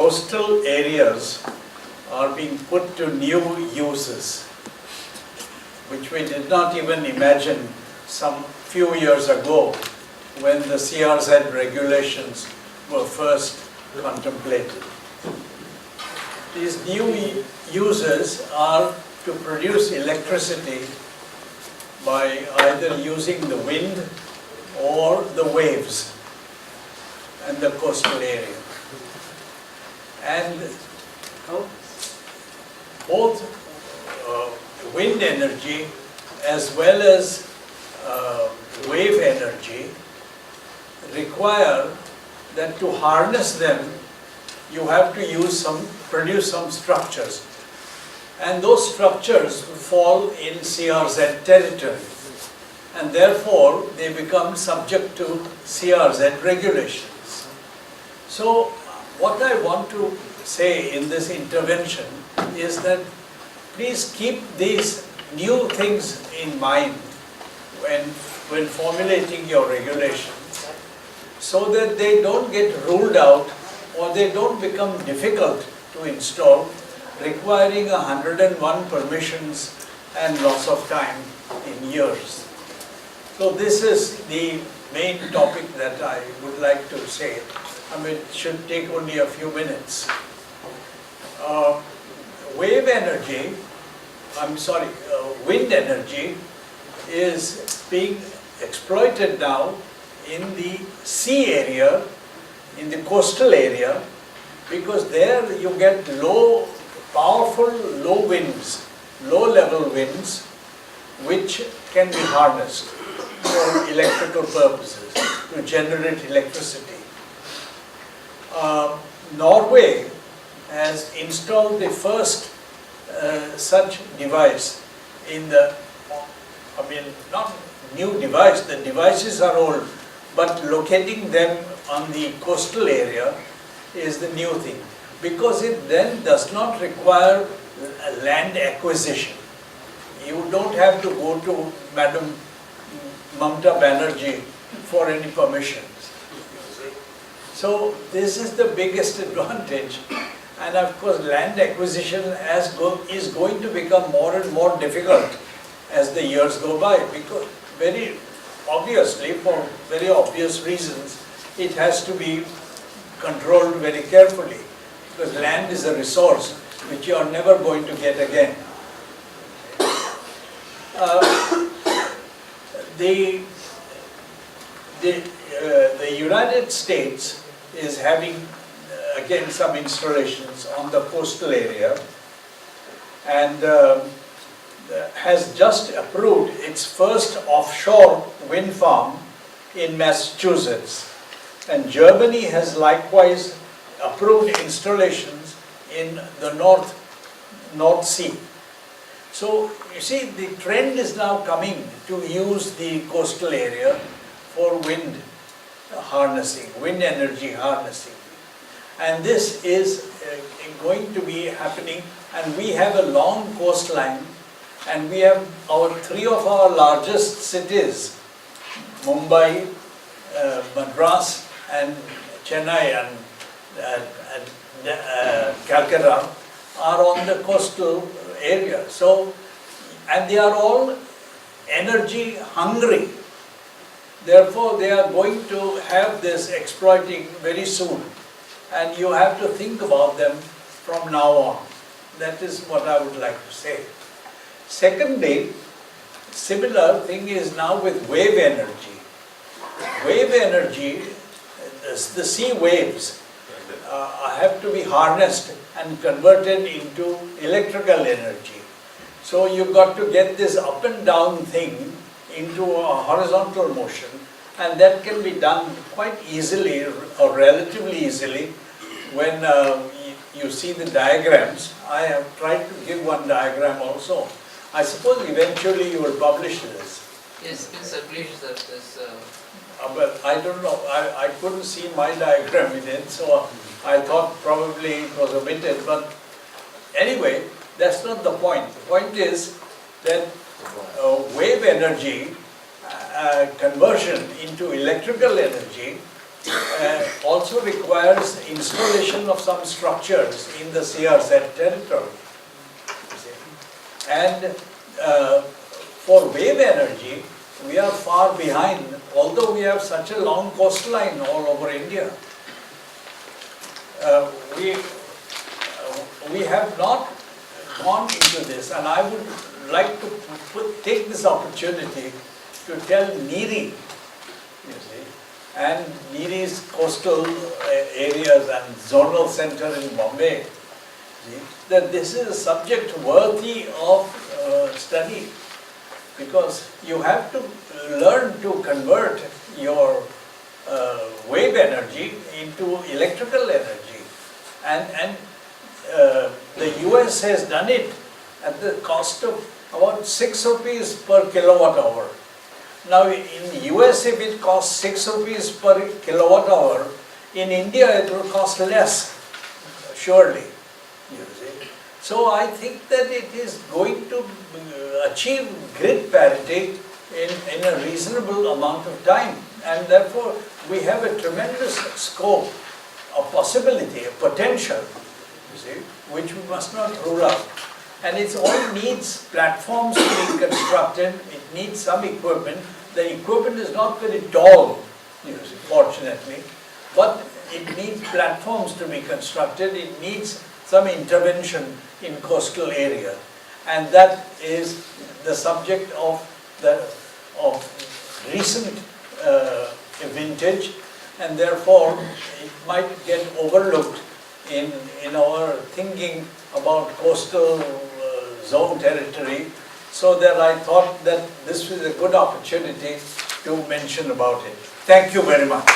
coastal areas are being put to new uses, which we did not even imagine some few years ago when the CRZ regulations were first contemplated. These new uses are to produce electricity by either using the wind or the waves and the coastal area. And both wind energy as well as wave energy require that to harness them, you have to produce some structures. And those structures fall in CRZ territory. And therefore, they become subject to CRZ regulations. So, what I want to say in this intervention is that please keep these new things in mind when formulating your regulations, so that they don't get ruled out or they don't become difficult to install, requiring 101 permissions and lots of time in years. So this is the main topic that I would like to say. I mean, it should take only a few minutes. Wind energy is being exploited now in the sea area, in the coastal area, because there you get powerful low winds, low-level winds, which can be harnessed for electrical purposes, to generate electricity. Norway has installed the first such device in not new device, the devices are old, but locating them on the coastal area is the new thing, because it then does not require land acquisition. You don't have to go to Madam Mamta Banerjee for any permissions. So this is the biggest advantage, and of course land acquisition is going to become more and more difficult as the years go by, because very obviously, for very obvious reasons, it has to be controlled very carefully, because land is a resource which you are never going to get again. The United States is having again some installations on the coastal area, and has just approved its first offshore wind farm in Massachusetts, and Germany has likewise approved installations in the North Sea. So you see, the trend is now coming to use the coastal area for wind harnessing, wind energy harnessing, and this is going to be happening. And we have a long coastline, and we have three of our largest cities, Mumbai, Madras and Chennai and Calcutta, are on the coastal area. So, and they are all energy hungry. Therefore, they are going to have this exploiting very soon, and you have to think about them from now on. That is what I would like to say. Secondly, similar thing is now with wave energy. Wave energy, the sea waves have to be harnessed and converted into electrical energy. So you've got to get this up and down thing into a horizontal motion, and that can be done quite easily or relatively easily when you see the diagrams. I have tried to give one diagram also. I suppose eventually you will publish this. Yes, please publish this. But I don't know, I couldn't see my diagram in it, so I thought probably it was omitted. But anyway, that's not the point. The point is that wave energy conversion into electrical energy also requires installation of some structures in the CRZ territory. You see. And for wave energy, we are far behind, although we have such a long coastline all over India. We have not gone into this, and I would like to take this opportunity to tell NEERI, you see, and NEERI's coastal areas and zonal center in Bombay, see, that this is a subject worthy of study, because you have to learn to convert your wave energy into electrical energy, and the US has done it at the cost of about 6 rupees per kilowatt hour. Now in the US, if it costs 6 rupees per kilowatt hour, in India it will cost less, surely. You see. So I think that it is going to achieve grid parity in a reasonable amount of time, and therefore we have a tremendous scope, a possibility, a potential, you see, which we must not rule out. And it all needs platforms to be constructed, it needs some equipment. The equipment is not very tall, you see, fortunately, but it needs platforms to be constructed, it needs some intervention in coastal area. And that is the subject of recent vintage, and therefore it might get overlooked in our thinking about coastal zone territory, so that I thought that this was a good opportunity to mention about it. Thank you very much.